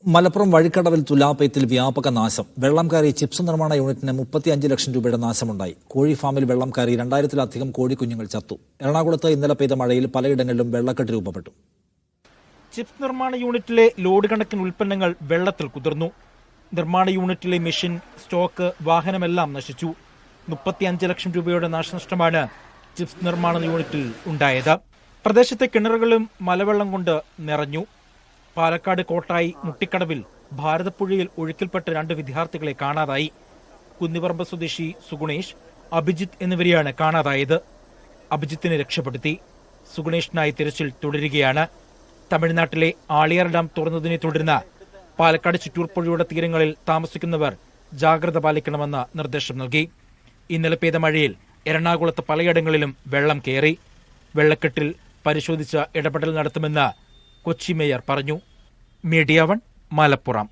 മലപ്പുറം വഴിക്കടവിൽ തുലാപ്പയത്തിൽ വ്യാപക നാശം. വെള്ളം കയറി ചിപ്സ് നിർമ്മാണ യൂണിറ്റിന് 35 ലക്ഷം രൂപയുടെ നാശമുണ്ടായി. കോഴി ഫാമിൽ വെള്ളം കയറി 2000-ലധികം കോഴിക്കുഞ്ഞുങ്ങൾ ചത്തു. എറണാകുളത്ത് ഇന്നലെ പെയ്ത മഴയിൽ പലയിടങ്ങളിലും വെള്ളക്കെട്ട് രൂപപ്പെട്ടു. ചിപ്സ് നിർമ്മാണ യൂണിറ്റിലെ ലോഡ് കണക്കിന് ഉൽപ്പന്നങ്ങൾ വെള്ളത്തിൽ കുതിർന്നു. നിർമ്മാണ യൂണിറ്റിലെ മെഷീൻ, സ്റ്റോക്ക്, വാഹനമെല്ലാം നശിച്ചു. 35 ലക്ഷം രൂപയുടെ നാശനഷ്ടമാണ് ചിപ്സ് നിർമ്മാണ യൂണിറ്റിൽ ഉണ്ടായത്. പ്രദേശത്തെ കിണറുകളും മലവെള്ളം കൊണ്ട് നിറഞ്ഞു. പാലക്കാട് കോട്ടായി മുട്ടിക്കടവിൽ ഭാരതപ്പുഴയിൽ ഒഴുക്കിൽപ്പെട്ട 2 വിദ്യാർത്ഥികളെ കാണാതായി. കുന്നിപറമ്പ് സ്വദേശി സുഗുണേഷ്, അഭിജിത്ത് എന്നിവരെയാണ് കാണാതായത്. അഭിജിത്തിനെ രക്ഷപ്പെടുത്തി. സുഗുണേഷിനായി തിരച്ചിൽ തുടരുകയാണ്. തമിഴ്നാട്ടിലെ ആളിയാർ ഡാം തുറന്നതിനെ തുടർന്ന് പാലക്കാട് ചിറ്റൂർ പുഴയുടെ തീരങ്ങളിൽ താമസിക്കുന്നവർ ജാഗ്രത പാലിക്കണമെന്ന് നിർദ്ദേശം നൽകി. ഇന്നലെ പെയ്ത മഴയിൽ എറണാകുളത്ത് പലയിടങ്ങളിലും വെള്ളം കയറി. വെള്ളക്കെട്ടിൽ പരിശോധിച്ച് ഇടപെടൽ നടത്തുമെന്ന് കൊച്ചി മേയർ പറഞ്ഞു. മീഡിയ 1, മലപ്പുറം.